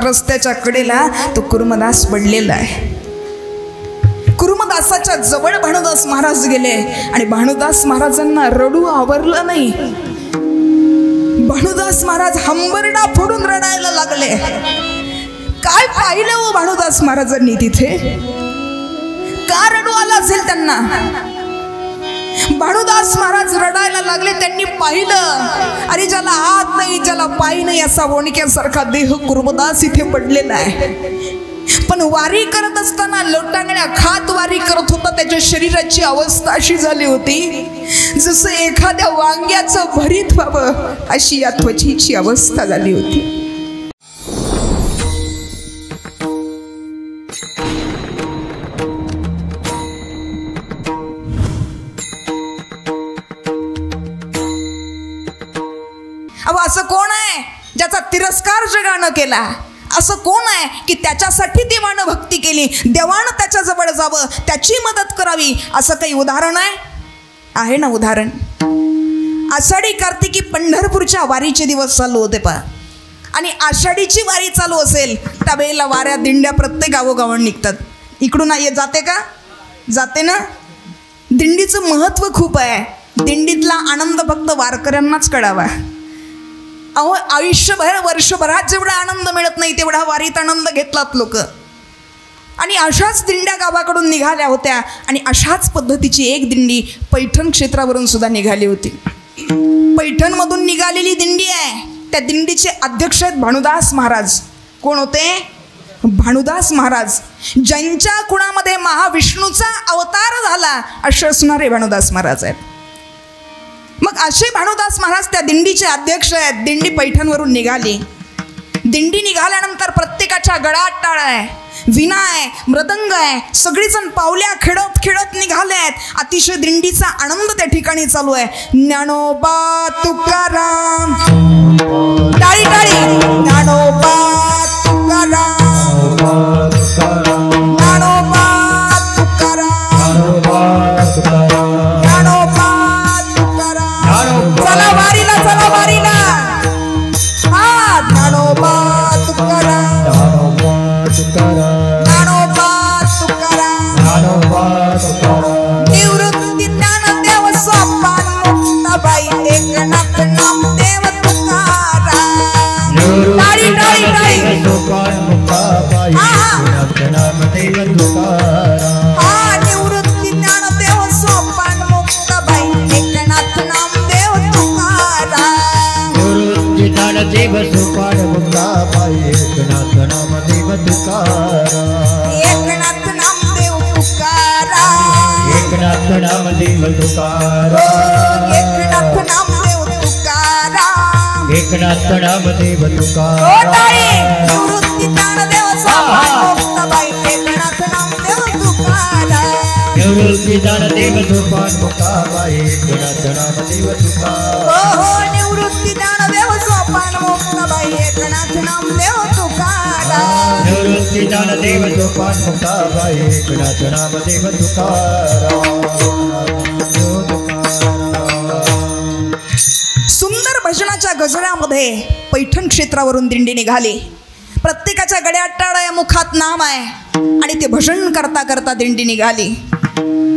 रस्त्याच्या कडेला तो कुर्मदास पडलेला आहे. कुर्मदासाच्या जवळ भानुदास महाराज गेले आणि भानुदास महाराजांना रडू आवरलं नाही. भानुदास महाराज हंबरडा फोडून रडायला लागले. काय पाहिलं हो भानुदास महाराजांनी तिथे? का रडू आला असेल त्यांना? भानुदास महाराज रडायला लागले. त्यांनी पाहिलं, अरे ज्याला हात नाही, ज्याला पाय नाही, असा वणक्यासारखा देह कुर्मदास इथे पडलेला आहे. पण वारी करत असताना लोटांगण्या खात वारी करत होता. त्याच्या शरीराची अवस्था अशी झाली होती जसं एखाद्या वांग्याचं भरीत व्हावं अशी या त्वचेची अवस्था झाली होती. असं कोण आहे ज्याचा तिरस्कार जगानं केला? असं कोण आहे की त्याच्यासाठी देवानं भक्ती केली, देवानं त्याच्या जवळ जावं, त्याची मदत करावी? असं काही उदाहरण आहे ना? उदाहरण आषाढी कार्तिकी पंढरपूरच्या वारीचे दिवस चालू होते पहा. आणि आषाढीची वारी चालू असेल त्यावेळेला वाऱ्या दिंड्या प्रत्येक गावोगावून निघतात. इकडून जाते का? जाते ना. दिंडीचं महत्त्व खूप आहे. दिंडीतला आनंद फक्त वारकऱ्यांनाच कळावा. अहो, आयुष्यभर वर्षभरात जेवढा आनंद मिळत नाही तेवढा वारीत आनंद घेतलात लोक. आणि अशाच दिंड्या गावाकडून निघाल्या होत्या. आणि अशाच पद्धतीची एक दिंडी पैठण क्षेत्रावरून सुद्धा निघाली होती. पैठणमधून निघालेली दिंडी आहे. त्या दिंडीचे अध्यक्ष आहेत भानुदास महाराज. कोण होते? भानुदास महाराज, ज्यांच्या कुणामध्ये महाविष्णूचा अवतार झाला असे असणारे भानुदास महाराज आहेत. मग असे भानुदास महाराज त्या दिंडीचे अध्यक्ष आहेत. दिंडी पैठणवरून निघाली. दिंडी निघाल्यानंतर प्रत्येकाच्या गळ्यात टाळ आहे, विणा आहे, मृदंग आहे. सगळीजण पावल्या खेळत खेळत निघाले आहेत. अतिशय दिंडीचा आनंद त्या ठिकाणी चालू आहे. ज्ञानोबा तुकाराम, टाळी टाळी, ज्ञानोबा तुकाराम, ज्ञानोबा तुकाराम, ज्ञानोबा तुकाराम. चला वारीला, चला वारीला. हा, ज्ञानोबा तुकाराम, ज्ञानोबा तुकाराम, निवृत्ती ज्ञानदेव सोपान मुक्ताबाई, एकनाथ नामदेव तुकाराम. टाळी टाळी टाळी. हा, निवृत्ती ज्ञानदेव सोपान मुक्ताबाई, एकनाथ नामदेव तुकाराम. निवृत्ती ज्ञानदेव सोपान मुक्ताबाई, एकनाथ नामदेव तुकाराम. एकनाथ नामदेव तुकाराम, एकनाथ नामदेव तुकाराम, एकनाथ नामदेव तुकाराम, एकनाथ नामदेव तुकाराम. निवृत्ती ज्ञानदेव सोपान मुक्ताबाई, एकनाथ नामदेव तुकाराम. निवृत्ती ज्ञानदेव सोपान मुक्ताबाई, एकनाथ नामदेव तुकाराम. निवृत्ती ज्ञानदेव सोपान मुक्ताबाई, एकनाथ नामदेव तुकाराम. निवृत्ती ज्ञानदेव सोपान मुक्ताबाई, एकनाथ नामदेव तुकाराम. सुंदर भजनाच्या गजरामध्ये पैठण क्षेत्रावरून दिंडी निघाली. प्रत्येकाच्या गळ्यात टाळ आहे, मुखात नाम आहे. आणि ते भजन करता करता दिंडी निघाली.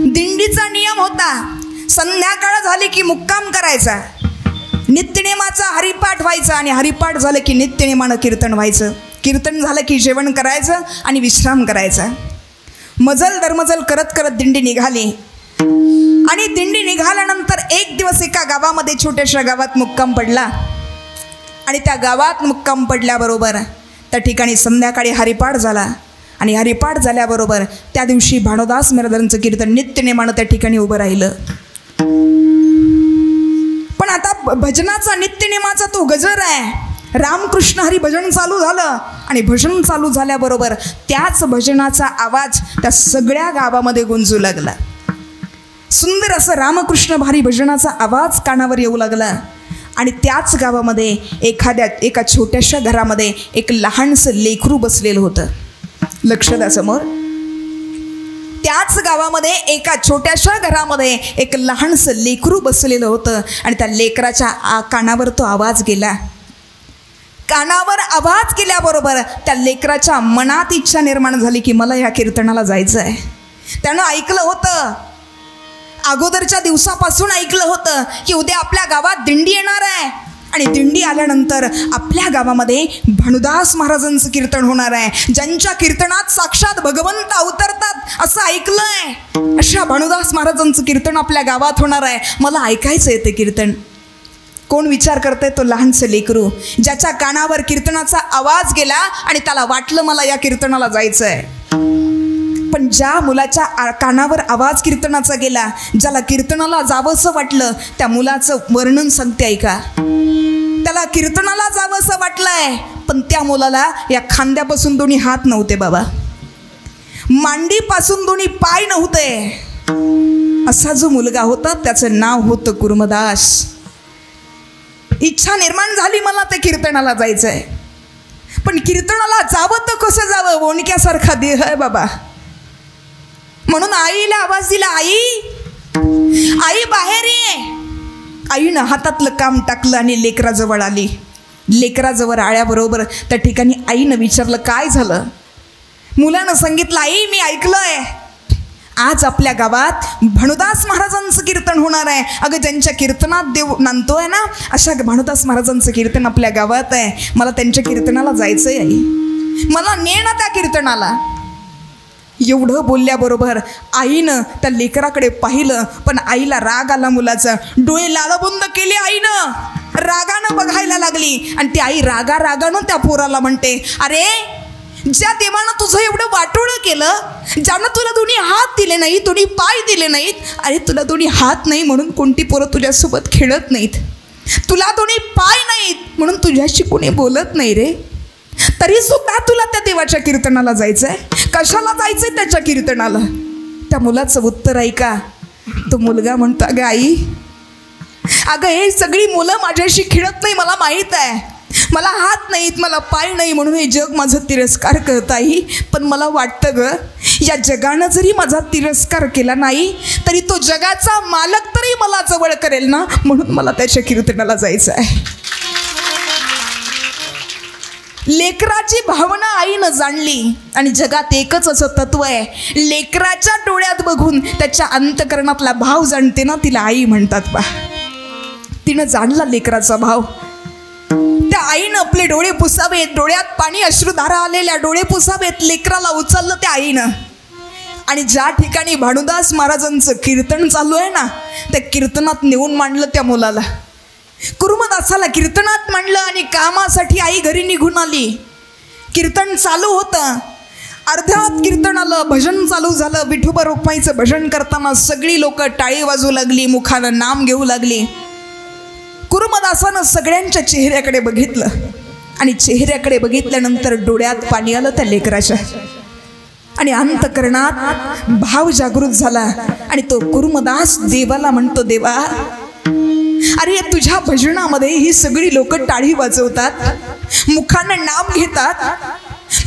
दिंडीचा नियम होता, संध्याकाळ झाली की मुक्काम करायचा, नित्यनेमाचा हरिपाठ व्हायचा, आणि हरिपाठ झालं की नित्यनेमानं कीर्तन व्हायचं. कीर्तन झालं की जेवण करायचं आणि विश्राम करायचा. मजल दरमजल करत करत दिंडी निघाली. आणि दिंडी निघाल्यानंतर एक दिवस एका गावामध्ये, छोट्याशा गावात मुक्काम पडला. आणि त्या गावात मुक्काम पडल्याबरोबर त्या ठिकाणी संध्याकाळी हरिपाठ झाला. आणि हरिपाठ झाल्याबरोबर त्या दिवशी भानुदास महाराजांचं कीर्तन नित्यनेमानं त्या ठिकाणी उभं राहिलं. पण आता भजनाचा, नित्यनेमाचा तो गजर आहे. रामकृष्ण हरी भजन चालू झालं. आणि भजन चालू झाल्याबरोबर त्याच भजनाचा आवाज त्या सगळ्या गावामध्ये गुंजू लागला. सुंदर असं रामकृष्ण भारी भजनाचा आवाज कानावर येऊ लागला. आणि त्याच गावामध्ये एका छोट्याशा घरामध्ये एक लहानसं लेकरू बसलेलं होतं. लक्ष द्या समोर. त्याच गावामध्ये एका छोट्याशा घरामध्ये एक लहानसं लेकरू बसलेलं होतं. आणि त्या लेकराच्या कानावर तो आवाज गेला. कानावर आवाज केल्याबरोबर त्या लेकराच्या मनात इच्छा निर्माण झाली की मला या कीर्तनाला जायचं आहे. त्यानं ऐकलं होतं, अगोदरच्या दिवसापासून ऐकलं होतं की उद्या आपल्या गावात दिंडी येणार आहे आणि दिंडी आल्यानंतर आपल्या गावामध्ये भानुदास महाराजांचं कीर्तन होणार आहे. ज्यांच्या कीर्तनात साक्षात भगवंत अवतरतात असं ऐकलंय, अशा भानुदास महाराजांचं कीर्तन आपल्या गावात होणार आहे. मला ऐकायचं आहे ते कीर्तन. कोण विचार करते? तो लहानसं लेकरू, ज्याच्या कानावर कीर्तनाचा आवाज गेला आणि त्याला वाटलं मला या कीर्तनाला जायचं आहे. पण ज्या मुलाच्या कानावर आवाज कीर्तनाचा गेला, ज्याला कीर्तनाला जावंसं वाटलं, त्या मुलाचं वर्णन सांगते ऐका. त्याला कीर्तनाला जावंसं वाटलंय, पण त्या मुलाला या खांद्यापासून दोन्ही हात नव्हते बाबा, मांडीपासून दोन्ही पाय नव्हते. असा जो मुलगा होता त्याचं नाव होतं कुर्मदास. इच्छा निर्माण झाली मला ते कीर्तनाला जायचंय, पण कीर्तनाला जावं तर कसं जावं? ओणक्यासारखा देह आहे बाबा. म्हणून आईला आवाज दिला, आई आई बाहेर ये. आईनं हातातलं काम टाकलं आणि लेकराजवळ आली. लेकराजवळ आल्याबरोबर त्या ठिकाणी आईनं विचारलं काय झालं. मुलानं सांगितलं, आई मी ऐकलंय आज आपल्या गावात भानुदास महाराजांचं कीर्तन होणार आहे. अगं ज्यांच्या कीर्तनात देव नांदतोय ना, अशा भानुदास महाराजांचं कीर्तन आपल्या गावात आहे. मला त्यांच्या कीर्तनाला जायचंय आई, मला ने ना त्या कीर्तनाला. एवढं बोलल्याबरोबर आईनं त्या लेकराकडे पाहिलं, पण आईला राग आला मुलाचा. डोळे लालबुंद केले आईनं, रागानं बघायला लागली. आणि ती आई रागानं त्या पोराला म्हणते, अरे ज्या देवानं तुझं एवढं वाटोळं केलं, ज्यानं तुला दोन्ही हात दिले नाहीत, दोन्ही पाय दिले नाहीत, अरे तुला दोन्ही हात नाही म्हणून कोणती पोरं तुझ्यासोबत खेळत नाहीत, तुला दोन्ही पाय नाहीत म्हणून तुझ्याशी कोणी बोलत नाही रे, तरी सुद्धा तुला त्या देवाच्या कीर्तनाला जायचंय. कशाला जायचंय त्याच्या कीर्तनाला? त्या मुलाचं उत्तर ऐका. तो मुलगा म्हणतो, अगं आई, अगं हे सगळी मुलं माझ्याशी खेळत नाही, मला माहीत आहे. मला हात नाहीत, मला पाय नाही म्हणून हे जग माझा तिरस्कार करत आहे. पण मला वाटतं ग, या जगानं जरी माझा तिरस्कार केला नाही तरी तो जगाचा मालक तरी मला जवळ करेल ना, म्हणून मला त्याच्या कीर्तनाला जायचं आहे. लेकराची भावना आईनं जाणली आणि जगात एकच असं तत्व आहे, लेकराच्या डोळ्यात बघून त्याच्या अंतकरणातला भाव जाणते ना, तिला आई म्हणतात बा. तिनं जाणला लेकराचा भाव. त्या आईनं आपले डोळे पुसावेत, डोळ्यात पाणी अश्रुधारा आलेल्या डोळे पुसावेत, लेकराला उचललं त्या आईनं. आणि ज्या ठिकाणी भानुदास महाराजांचं कीर्तन चालू आहे ना, त्या कीर्तनात नेऊन मांडलं त्या मुलाला. कुर्मदासाला कीर्तनात मांडलं आणि कामासाठी आई घरी निघून आली. कीर्तन चालू होतं, अर्ध्यात कीर्तन आलं, भजन चालू झालं. विठोबा रुक्माईचं भजन करताना सगळी लोक टाळी वाजवू लागली, मुखानं नाम घेऊ लागली. कुर्मदासानं सगळ्यांच्या चेहऱ्याकडे बघितलं आणि चेहऱ्याकडे बघितल्यानंतर डोळ्यात पाणी आलं त्या लेकराच्या आणि अंतकरणात भाव जागृत झाला. आणि तो कुर्मदास देवाला म्हणतो, देवा अरे तुझ्या भजनामध्ये ही सगळी लोक टाळी वाजवतात, मुखानं नाम घेतात,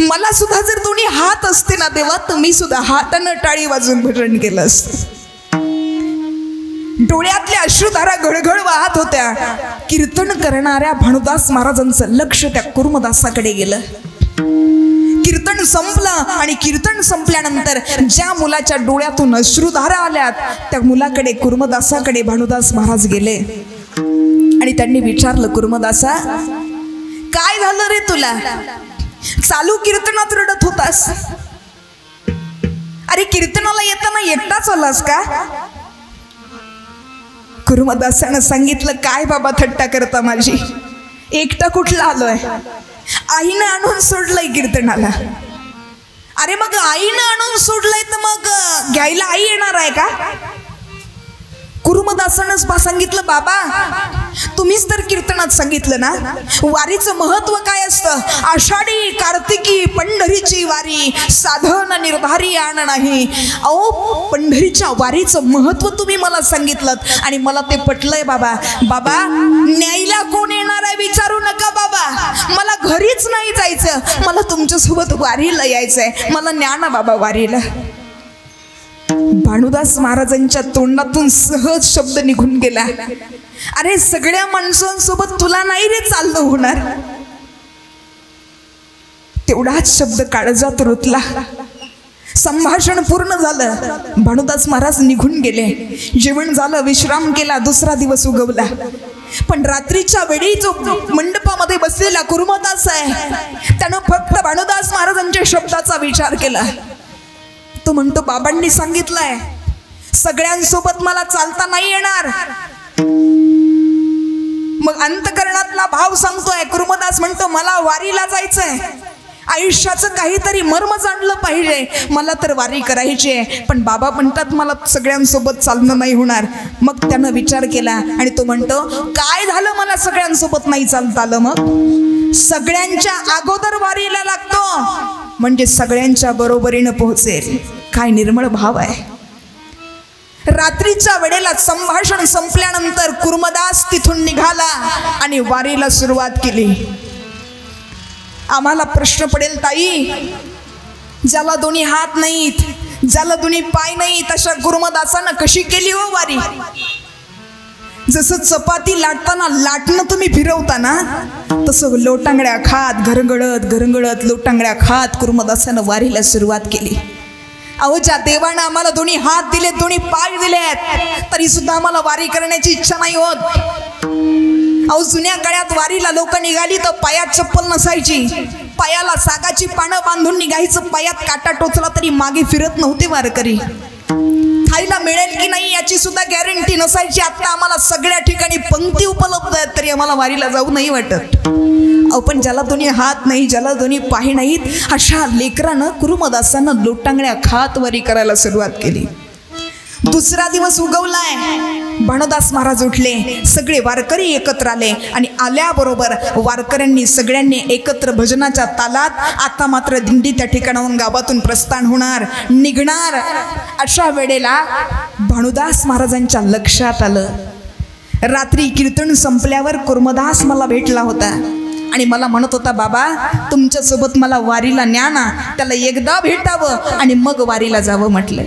मला सुद्धा जर दोन्ही हात असते ना देवा, तर मी सुद्धा हातानं टाळी वाजवून भजन केलं असतं. डोळ्यातल्या अश्रुधारा घळघळ वाहत होत्या. कीर्तन करणाऱ्या भानुदास महाराजांचं लक्ष त्या कुर्मदासाकडे गेलं. कीर्तन संपलं आणि कीर्तन संपल्यानंतर ज्या मुलाच्या डोळ्यातून अश्रुधारा आल्यात, त्या मुलाकडे कुर्मदासाकडे भानुदास महाराज गेले आणि त्यांनी विचारलं, कुर्मदासा काय झालं रे तुला? चालू कीर्तनात रडत होतास, अरे कीर्तनाला येताना एकटाच आलास का? कुर्मदासानं सांगितलं, काय बाबा थट्टा करता माझी, एकटा कुठला आलोय, आईनं आणून सोडलंय कीर्तनाला. अरे मग आईनं आणून सोडलंय तर मग घ्यायला आई येणार आहे का? कुर्मदासानं सांगितलं, बाबा तुम्हीच तर कीर्तनात सांगितलं ना, वारीचं महत्व काय असतं. आषाढी कार्तिकी पंढरीची वारी, साधन निर्धारी आण नाही. अहो पंढरीच्या वारीचं महत्व तुम्ही मला सांगितलं आणि मला ते पटलंय बाबा. बाबा न्यायला कोण येणार आहे विचारू नका बाबा, मला घरीच नाही जायचं, मला तुमच्यासोबत वारीला यायचंय, मला न्या ना बाबा वारीला. भानुदास महाराजांच्या तोंडातून सहज शब्द निघून गेला, अरे सगळ्या माणसांसोबत तुला नाही रे चालणं होणार, तेवढाच शब्द काळजात रुतला. संभाषण पूर्ण झालं. भानुदास महाराज निघून गेले. जेवण झालं, विश्राम केला. दुसरा दिवस उगवला. पण रात्रीच्या वेळी जो मंडपामध्ये बसलेला कुर्मदास आहे त्यानं फक्त भानुदास महाराजांच्या शब्दाचा विचार केला. तो म्हणतो, बाबांनी सांगितलंय सगळ्यांसोबत मला चालता नाही येणार. मग अंतकरणातला भाव सांगतोय. कुर्मदास म्हणतो, मला वारीला जायचंय. आयुष्याचं काहीतरी मर्म जाणलं पाहिजे. मला तर वारी करायची आहे. पण बाबा म्हणतात मला सगळ्यांसोबत चालणं नाही होणार. मग त्यानं विचार केला आणि तो म्हणतो, काय झालं मला सगळ्यांसोबत नाही चालता आलं? मग सगळ्यांच्या अगोदर वारीला लागतो म्हणजे सगळ्यांच्या बरोबरीनं पोहोचेल. काय निर्मळ भाव आहे. रात्रीच्या वेळेला संभाषण संपल्यानंतर कुर्मदास तिथून निघाला आणि वारीला सुरुवात केली. आम्हाला प्रश्न पडेल, ताई, ज्याला दोन्ही हात नाहीत, ज्याला दोन्ही पाय नाहीत, अशा कुर्मदासानं कशी केली हो वारी? जसं चपाती लाटताना लाटणं तुम्ही फिरवता ना, तसं लोटांगड्या खात घरंगळत लोटांगड्या खात कुर्मदासानं वारीला सुरुवात केली. अहो, ज्या देवानं आम्हाला दोन्ही हात दिले, दोन्ही पाय दिलेत, तरी सुद्धा आम्हाला वारी करण्याची इच्छा नाही होत. अहो, जुन्या काळात वारीला लोक निघाली तर पायात चप्पल नसायची. पायाला सागाची पानं बांधून निघायचं. पायात काटा टोचला तरी मागे फिरत नव्हते वारकरी. खायला मिळेल की नाही याची सुद्धा गॅरंटी नसायची. आता आम्हाला सगळ्या ठिकाणी पंक्ती उपलब्ध आहेत तरी आम्हाला वारीला जाऊ नाही वाटत. अहो, पण ज्याला दोन्ही हात नाही, ज्याला दोन्ही पाय नाहीत, अशा लेकरानं कुर्मदासानं लोटांगड्या खात वारी करायला सुरुवात केली. दुसरा दिवस उगवलाय. भानुदास महाराज उठले. सगळे वारकरी एकत्र आले आणि आल्याबरोबर वारकऱ्यांनी सगळ्यांनी एकत्र भजनाच्या तालात आता मात्र दिंडी त्या ठिकाणाहून गावातून प्रस्थान होणार, निघणार. अशा वेळेला भानुदास महाराजांच्या लक्षात आलं, रात्री कीर्तन संपल्यावर कुर्मदास मला भेटला होता आणि मला म्हणत होता, बाबा तुमच्यासोबत मला वारीला न्या ना. त्याला एकदा भेटावं आणि मग वारीला जावं म्हटलं.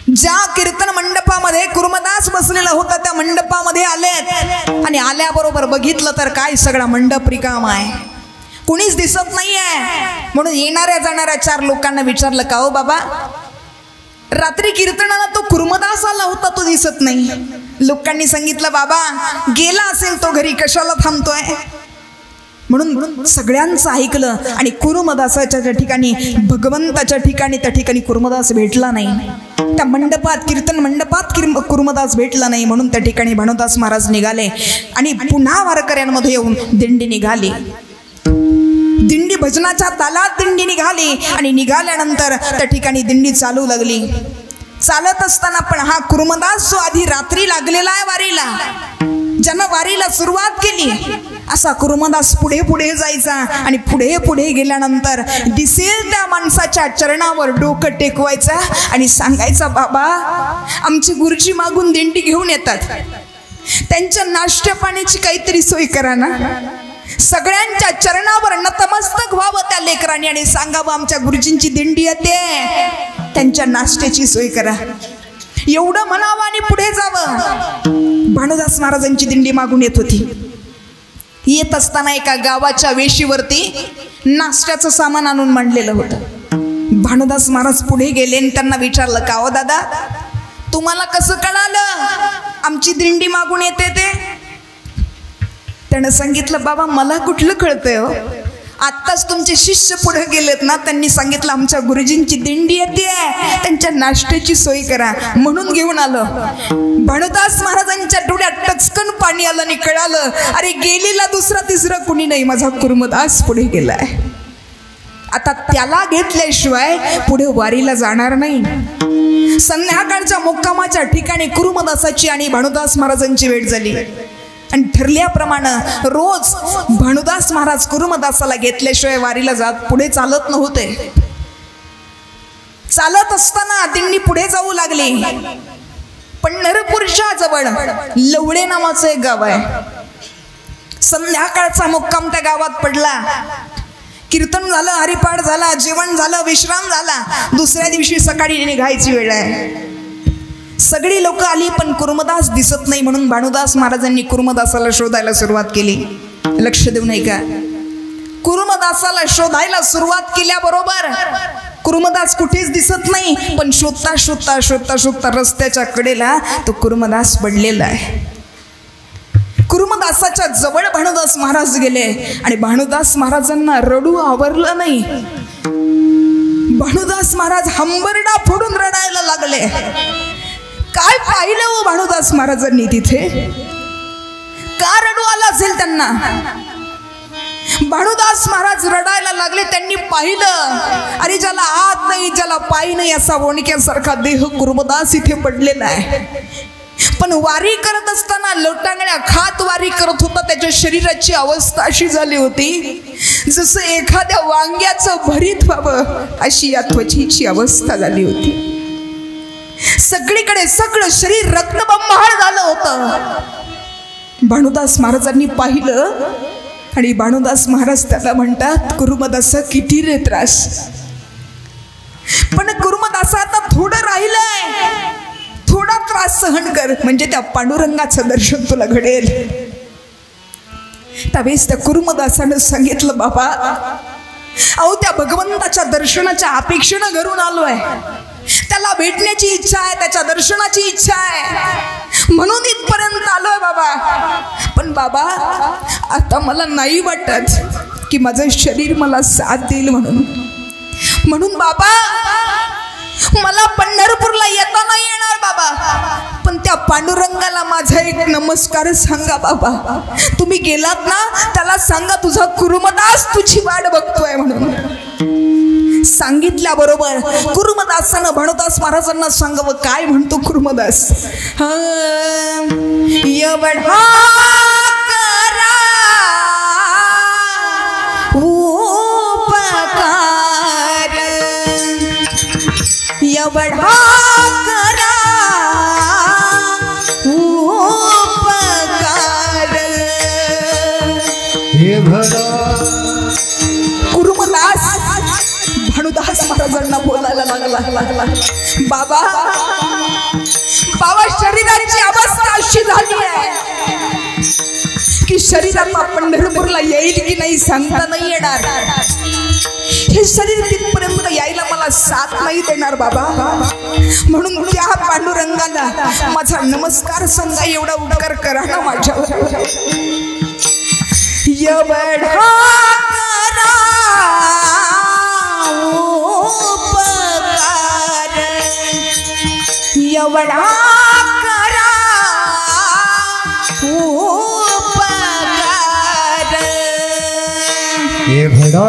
ज्या कीर्तन मंडपामध्ये कुर्मदास बसलेला होता त्या मंडपामध्ये आलेत आणि आल्याबरोबर बघितलं तर काय सगळा मंडप रिकामा आहे. कुणीच दिसत नाहीये. म्हणून येणाऱ्या जाणाऱ्या 4 लोकांना विचारलं, का हो बाबा, रात्री कीर्तनाला तो कुर्मदास आला होता, तो दिसत नाही. लोकांनी सांगितलं, बाबा गेला असेल तो घरी, कशाला थांबतोय? म्हणून सगळ्यांचं ऐकलं आणि कुर्मदासाच्या ठिकाणी, भगवंताच्या ठिकाणी त्या ठिकाणी कुर्मदास भेटला नाही. त्या मंडपात, कीर्तन मंडपात कुर्मदास भेटला नाही. म्हणून त्या ठिकाणी भानुदास महाराज निघाले आणि पुन्हा वारकऱ्यांमध्ये येऊन दिंडी निघाली. दिंडी भजनाच्या तालात दिंडी निघाली आणि निघाल्यानंतर त्या ठिकाणी दिंडी चालू लागली. चालत असताना पण हा कुर्मदास जो आधी रात्री लागलेला आहे वारीला, ज्यानं वारीला सुरुवात केली, असा कुर्मदास पुढे पुढे जायचा आणि पुढे पुढे गेल्यानंतर दिसेल त्या माणसाच्या चरणावर डोकं टेकवायचा आणि सांगायचा, बाबा आमचे गुरुजी मागून दिंडी घेऊन येतात, त्यांच्या नाश्त्या पाण्याची काहीतरी सोय करा ना. सगळ्यांच्या चरणावर नतमस्तक व्हावं त्या लेकरांनी आणि सांगावं, आमच्या गुरुजींची दिंडी येते, त्यांच्या नाश्त्याची सोय करा. एवढं म्हणावं आणि पुढे जावं. भानुदास महाराजांची दिंडी मागून येत होती. येत असताना एका गावाच्या वेशीवरती नाश्त्याचं सामान आणून मांडलेलं होतं. भानुदास महाराज पुढे गेले आणि त्यांना विचारलं, का हो दादा, तुम्हाला कसं कळालं आमची दिंडी मागून येते ते? त्यानं सांगितलं, बाबा मला कुठलं कळतंय हो, आत्ताच तुमचे शिष्य पुढे गेलेत ना, त्यांनी सांगितलं आमच्या गुरुजींची दिंडी येते, त्यांच्या नाश्त्याची सोय करा, म्हणून घेऊन आलो. भानुदास महाराजांच्या डोळ्यात टचकन पाणी आलं आणि कळालं, अरे गेलेला दुसरा तिसरा कुणी नाही, माझा कुर्मदास पुढे गेलाय. आता त्याला घेतल्याशिवाय पुढे वारीला जाणार नाही. संध्याकाळच्या मुक्कामाच्या ठिकाणी कुर्मदासाची आणि भानुदास महाराजांची भेट झाली आणि ठरल्याप्रमाणे रोज भानुदास महाराज कुर्मदासाला घेतल्याशिवाय वारीला जात पुढे चालत नव्हते. चालत असताना दिंडी पुढे जाऊ लागली. पंढरपूरच्या जवळ लवडे नावाचं एक गाव आहे. संध्याकाळचा मुक्काम त्या गावात पडला. कीर्तन झालं, हरिपाठ झाला, जेवण झालं, विश्राम झाला. दुसऱ्या दिवशी सकाळी निघायची वेळ आहे. सगळी लोक आली पण कुर्मदास दिसत नाही. म्हणून भानुदास महाराजांनी कुर्मदासाला शोधायला सुरुवात केली. लक्ष देऊ नाही का, कुर्मदासाला शोधायला सुरुवात केल्याबरोबर कुर्मदास कुठेच दिसत नाही, पण शोधता शोधता शोधता शोधता रस्त्याच्या कडेला तो कुर्मदास पडलेला आहे. कुर्मदासाच्या जवळ भानुदास महाराज गेले आणि भानुदास महाराजांना रडू आवरलं नाही. भानुदास महाराज हंबरडा फोडून रडायला लागले. काय पाहिलं हो भानुदास महाराजांनी तिथे? का रडू आला असेल त्यांना? भानुदास महाराज रडायला लागले. त्यांनी पाहिलं, अरे ज्याला हात नाही, ज्याला पाय नाही, असा वणक्यासारखा देह कुर्मदास इथे पडलेला आहे. पण वारी करत असताना लोटांगड्या खात वारी करत होता. त्याच्या शरीराची अवस्था अशी झाली होती जसं एखाद्या वांग्याचं भरीत व्हावं अशी या त्वचेची अवस्था झाली होती. सगळीकडे सगळं शरीर रक्तबंबाळ झालं होतं. भानुदास महाराजांनी पाहिलं आणि भानुदास महाराज त्याला म्हणतात, कुर्मदास किती रे त्रास, पण कुर्मदास आता थोडं राहिलंय, थोडा त्रास सहन कर, म्हणजे त्या पांडुरंगाचं दर्शन तुला घडेल. त्यावेळेस त्या कुर्मदासानं सांगितलं, बाबा अहो त्या भगवंताच्या दर्शनाच्या अपेक्षेनं घरून आलोय, त्याला भेटण्याची इच्छा आहे, त्याच्या दर्शनाची इच्छा आहे, म्हणून इथपर्यंत आलोय बाबा. पण बाबा आता मला नाही वाटत की माझं शरीर मला साथ देईल म्हणून बाबा मला पंढरपूरला येता नाही येणार बाबा, पण त्या पांडुरंगाला माझा एक नमस्कार सांगा बाबा. तुम्ही गेलात ना त्याला सांगा तुझा कुर्मदास तुझी वाट बघतोय म्हणून. सांगितल्याबरोबर कुर्मदासानं भानुदास महाराजांना सांगावं. काय म्हणतो कुर्मदास? एवढा करा उपकार, एवढा करा उपकार. हे भरा कुर्मदास भानुदास महाराजांना बोलायला लागला, बाबा शरीराची अवस्था अशी झाली आहे की शरीरात पंढरपूरला येईल की नाही सांगता नाही येणार. हे शरीर तिथपर्यंत यायला मला साथ नाही देणार बाबा, म्हणून त्या पांडुरंगाला माझा नमस्कार सांगा, एवढा उपकार करा ना माझ्यावर. एवढा करा उपकार, एवढा करा उपकार. हे भरा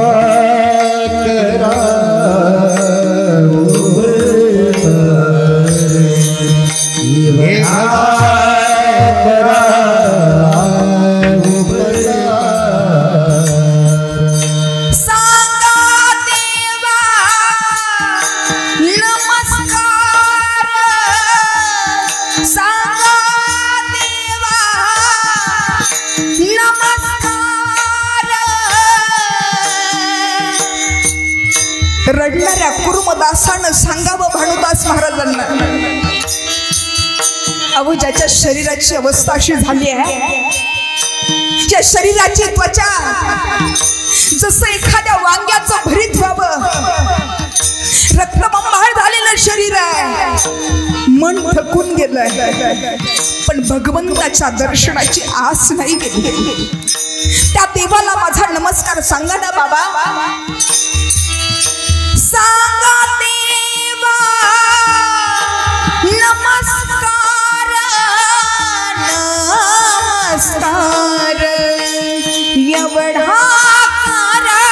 करा उपकार, हे भरा करा रडणाऱ्या कुर्मदासानं सांगावं भानुदास महाराजांना, अहो ज्याच्या शरीराची अवस्था अशी झाली आहे, ज्या शरीराची त्वचा जसं एखाद्या वांग्याचं भरीत व्हावं, रक्तबंबाळ झालेलं शरीर आहे, मन थकून गेलंय, पण भगवंताच्या दर्शनाची आस नाही गेली. त्या देवाला माझा नमस्कार सांगा ना बाबा. सांगा देवा नमस्कार, नमस्कार. एवढा करा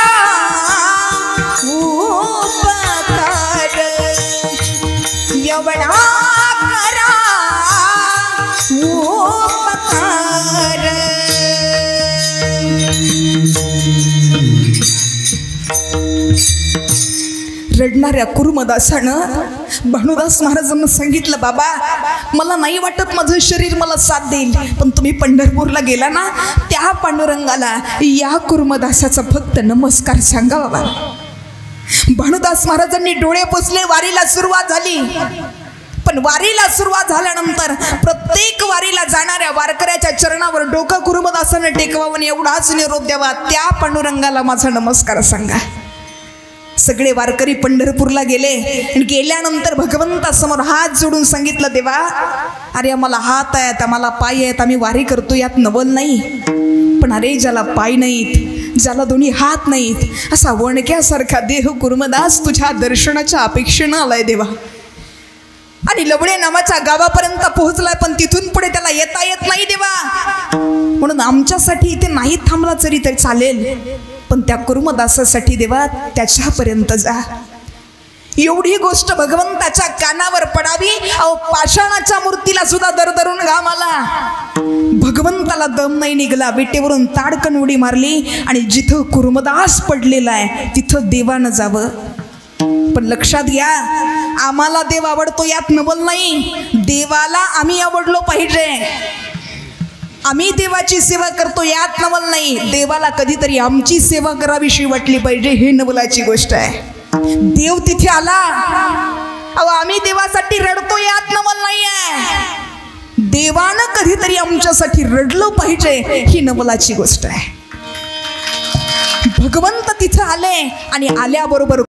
उपकार, एवढा करा उपकार. रडणाऱ्या कुर्मदासानं भानुदास महाराजांना सांगितलं, बाबा मला नाही वाटत माझं शरीर मला साथ देईल, पण तुम्ही पंढरपूरला गेला ना त्या पांडुरंगाला या कुर्मदासाचा फक्त नमस्कार सांगा बाबा. भानुदास महाराजांनी डोळे पुसले, वारीला सुरुवात झाली. पण वारीला सुरुवात झाल्यानंतर प्रत्येक वारीला जाणाऱ्या वारकऱ्याच्या चरणावर डोकं कुरुमदासानं टेकवावं आणि एवढाच निरोप द्यावा, त्या पांडुरंगाला माझा नमस्कार सांगा. सगळे वारकरी पंढरपूरला गेले आणि गेल्यानंतर भगवंतासमोर हात जोडून सांगितलं, देवा अरे आम्हाला हात आहेत, आम्हाला पाय आहेत, आम्ही वारी करतो, यात नवल नाही. पण अरे ज्याला पाय नाहीत, ज्याला दोन्ही हात नाहीत, असा वणक्यासारखा देह कुरुमदास तुझ्या दर्शनाच्या अपेक्षेनं आलाय देवा. आणि लवडे नावाच्या गावापर्यंत पोहोचलाय, पण तिथून पुढे त्याला येता येत नाही देवा. म्हणून आमच्यासाठी इथे नाही थांबला तरी चालेल, पण त्या कुरुमदासासाठी देवा त्याच्यापर्यंत जा. एवढी गोष्ट भगवंताच्या कानावर पडावी. अहो पाषाणाच्या मूर्तीला सुद्धा दरदरून घाम आला, भगवंताला दम नाही निघला. विटेवरून ताडकन उडी मारली आणि जिथं कुरुमदास पडलेला आहे तिथं देवानं जावं. पण लक्षात घ्या, आम्हाला देव आवडतो यात नवल नाही, देवाला आम्ही आवडलो पाहिजे. आम्ही देवाची सेवा करतो यात नवल नाही, देवाला कधीतरी आमची सेवा करावीशी वाटली पाहिजे, हे नवलाची गोष्ट आहे. देव तिथे आला, अहो आम्ही देवासाठी रडतो यात नवल नाही आहे, देवानं कधीतरी आमच्यासाठी रडलं पाहिजे, ही नवलाची गोष्ट आहे. भगवंत तिथे आले आणि आल्याबरोबर